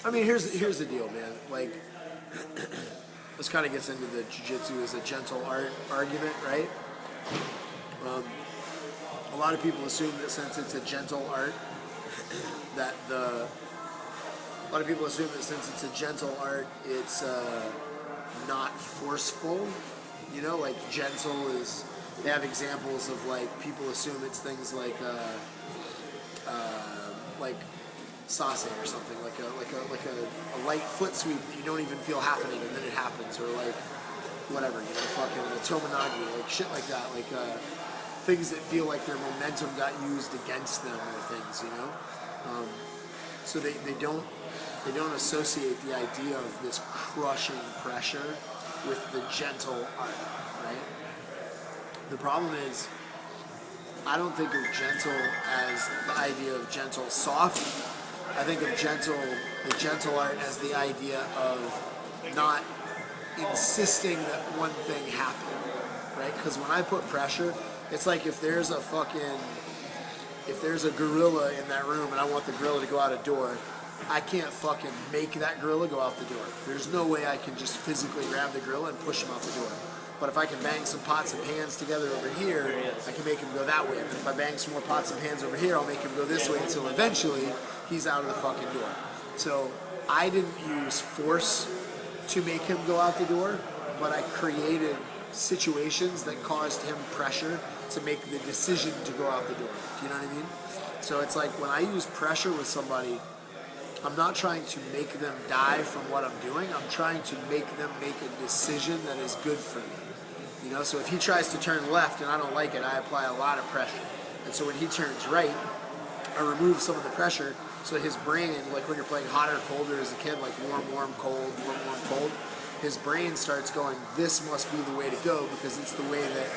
I mean, here's the deal, man. Like, this kind of gets into the jiu-jitsu as a gentle art argument, right? Um, a lot of people assume that since it's a gentle art, that the a lot of people assume that since it's a gentle art, it's not forceful. You know, like gentle is. They have examples of like people assume it's things like sase or something, like a light foot sweep that you don't even feel happening and then it happens, or like whatever, you know, fucking a tomonagi, like shit like that, like things that feel like their momentum got used against them or things, you know. So they don't associate the idea of this crushing pressure with the gentle art, right? The problem is, I don't think of gentle as the idea of gentle soft. I think of the gentle art as the idea of not insisting that one thing happen, right? Because when I put pressure, it's like if there's a gorilla in that room and I want the gorilla to go out a door, I can't fucking make that gorilla go out the door. There's no way I can just physically grab the gorilla and push him out the door. But if I can bang some pots and pans together over here, I can make him go that way. And if I bang some more pots and pans over here, I'll make him go this way until eventually he's out of the fucking door. So I didn't use force to make him go out the door, but I created situations that caused him pressure to make the decision to go out the door. Do you know what I mean? So it's like when I use pressure with somebody, I'm not trying to make them die from what I'm doing. I'm trying to make them make a decision that is good for me. You know, so if he tries to turn left and I don't like it, I apply a lot of pressure. And so when he turns right, I remove some of the pressure so his brain, like when you're playing hot or colder as a kid, like warm, warm, cold, warm, warm, cold, his brain starts going, this must be the way to go because it's the way that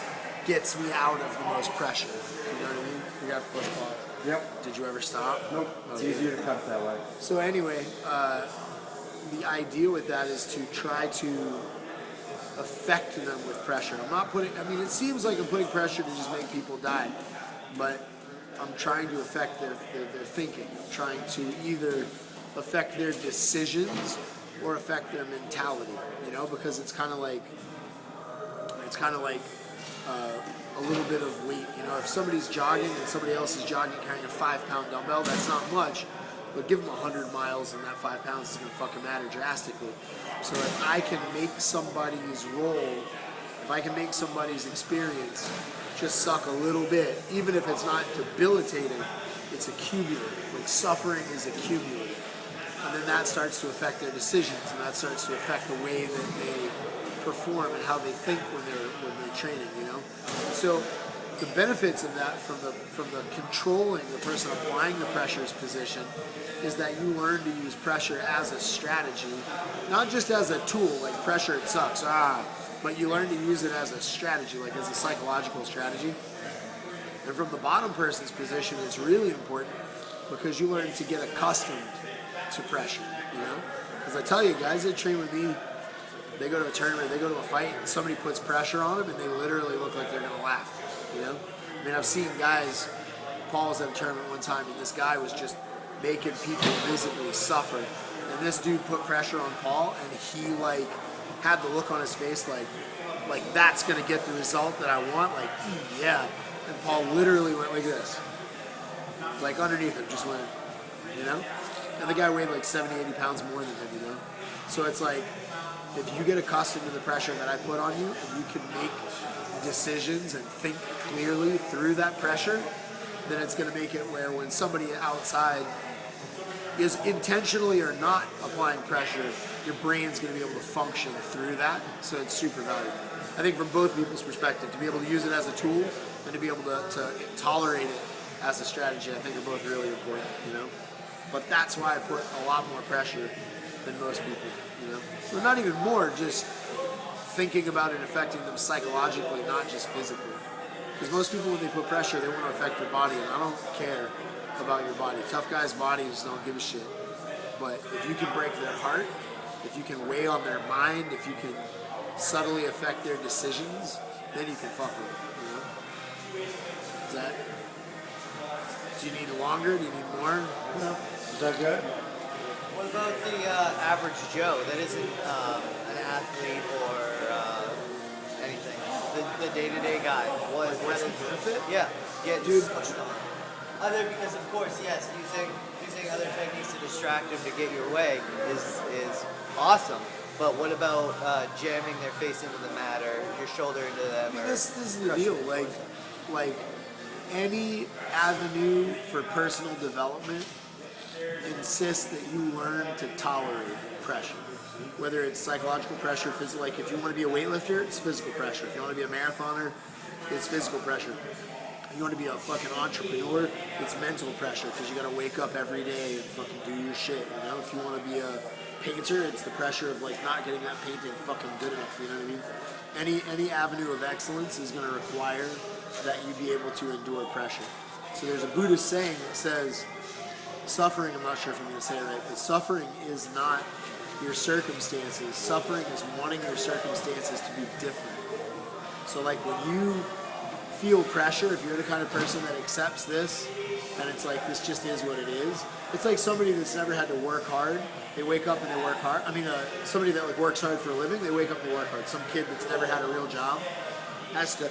gets me out of the most pressure. You know what I mean? You have to push pause. Yep. Did you ever stop? Nope. It's easier to cut that way. So anyway, the idea with that is to try to affect them with pressure. I'm not putting, I mean, it seems like I'm putting pressure to just make people die, but I'm trying to affect their thinking. I'm trying to either affect their decisions or affect their mentality, you know, because it's kind of like a little bit of weight. You know, if somebody's jogging and somebody else is jogging carrying a 5-pound dumbbell, that's not much, but give them 100 miles and that 5 pounds is going to fucking matter drastically. So if I can make somebody's role, if I can make somebody's experience just suck a little bit, even if it's not debilitating, it's accumulative. Like suffering is accumulative. And then that starts to affect their decisions, and that starts to affect the way that they perform and how they think when they're training, you know? So the benefits of that from the controlling the person applying the pressure's position is that you learn to use pressure as a strategy, not just as a tool, like pressure it sucks, but you learn to use it as a strategy, like as a psychological strategy. And from the bottom person's position, it's really important because you learn to get accustomed to pressure, you know? Because I tell you, guys that train with me, they go to a tournament, they go to a fight, and somebody puts pressure on them, and they literally look like they're gonna laugh, you know? I mean, I've seen guys, Paul was at a tournament one time, and this guy was just making people visibly suffer. And this dude put pressure on Paul, and he, like, had the look on his face like that's gonna get the result that I want, like, yeah. And Paul literally went like this. Like, underneath him, just went, you know? And the guy weighed like 70, 80 pounds more than him, you know? So it's like, if you get accustomed to the pressure that I put on you, and you can make decisions and think clearly through that pressure, then it's going to make it where when somebody outside is intentionally or not applying pressure, your brain's going to be able to function through that. So it's super valuable. I think from both people's perspective, to be able to use it as a tool and to be able to tolerate it as a strategy, I think are both really important, you know? But that's why I put a lot more pressure than most people, you know? Well, not even more, just thinking about it affecting them psychologically, not just physically. Because most people, when they put pressure, they want to affect your body, and I don't care about your body. Tough guys' bodies don't give a shit. But if you can break their heart, if you can weigh on their mind, if you can subtly affect their decisions, then you can fuck with them, you know? Is that... Do you need longer? Do you need more? No. Is that good? What about the average Joe that isn't an athlete or anything? The day-to-day guy. What's the benefit? Yeah, getting Dude. switched on. Other because of course, yes, using other techniques to distract him to get your way is awesome. But what about jamming their face into the mat or your shoulder into them? Or This is the crushing deal. their Like any avenue for personal development insists that you learn to tolerate pressure. Whether it's psychological pressure, physical. Like if you want to be a weightlifter, it's physical pressure. If you want to be a marathoner, it's physical pressure. If you want to be a fucking entrepreneur, it's mental pressure because you got to wake up every day and fucking do your shit. You know, if you want to be a painter, it's the pressure of like not getting that painting fucking good enough. You know what I mean? Any avenue of excellence is going to require that you be able to endure pressure. So there's a Buddhist saying that says, suffering, I'm not sure if I'm going to say it right, but suffering is not your circumstances. Suffering is wanting your circumstances to be different. So like when you feel pressure, if you're the kind of person that accepts this, and it's like this just is what it is, it's like somebody that's never had to work hard. They wake up and they work hard. I mean, somebody that like works hard for a living, they wake up and they work hard. Some kid that's never had a real job has to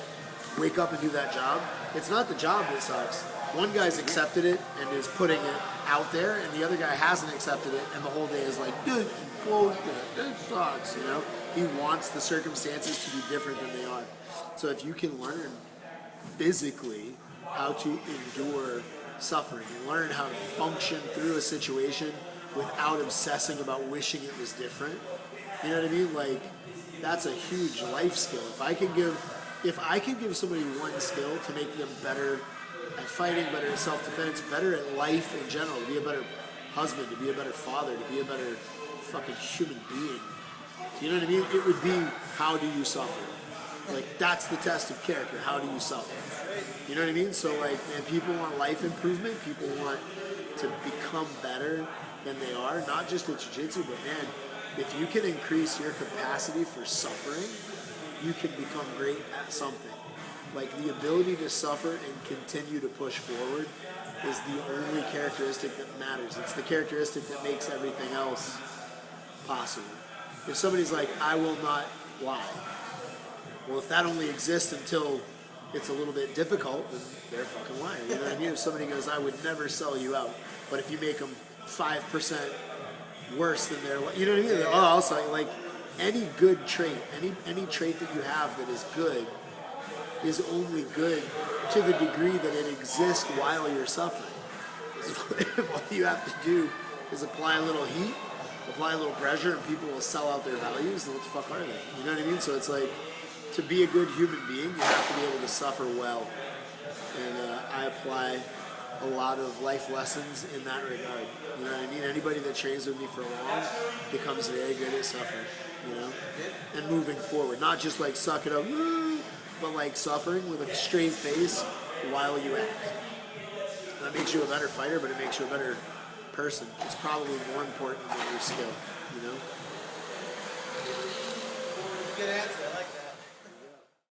wake up and do that job. It's not the job that sucks. One guy's accepted it and is putting it out there, and the other guy hasn't accepted it, and the whole day is like, this is bullshit, this sucks, you know? He wants the circumstances to be different than they are. So if you can learn physically how to endure suffering and learn how to function through a situation without obsessing about wishing it was different, you know what I mean? Like, that's a huge life skill. If I could give somebody one skill to make them better at fighting, better at self-defense, better at life in general, to be a better husband, to be a better father, to be a better fucking human being, you know what I mean? It would be, how do you suffer? Like, that's the test of character. How do you suffer? You know what I mean? So, like, man, people want life improvement. People want to become better than they are, not just at jiu-jitsu, but, man, if you can increase your capacity for suffering, you can become great at something. Like, the ability to suffer and continue to push forward is the only characteristic that matters. It's the characteristic that makes everything else possible. If somebody's like, I will not lie, well, if that only exists until it's a little bit difficult, then they're a fucking liar. You know what I mean? If somebody goes, I would never sell you out, but if you make them 5% worse than their, you know what I mean? Oh, I'll sell you. Like, any good trait, any trait that you have that is good is only good to the degree that it exists while you're suffering. All you have to do is apply a little heat, apply a little pressure, and people will sell out their values, and what the fuck are they? You know what I mean? So it's like, to be a good human being, you have to be able to suffer well. And I apply a lot of life lessons in that regard. You know what I mean? Anybody that trains with me for long becomes very good at suffering, you know? And moving forward. Not just like suck it up, but like suffering with a straight face while you act. That makes you a better fighter, but it makes you a better person. It's probably more important than your skill, you know? Good answer.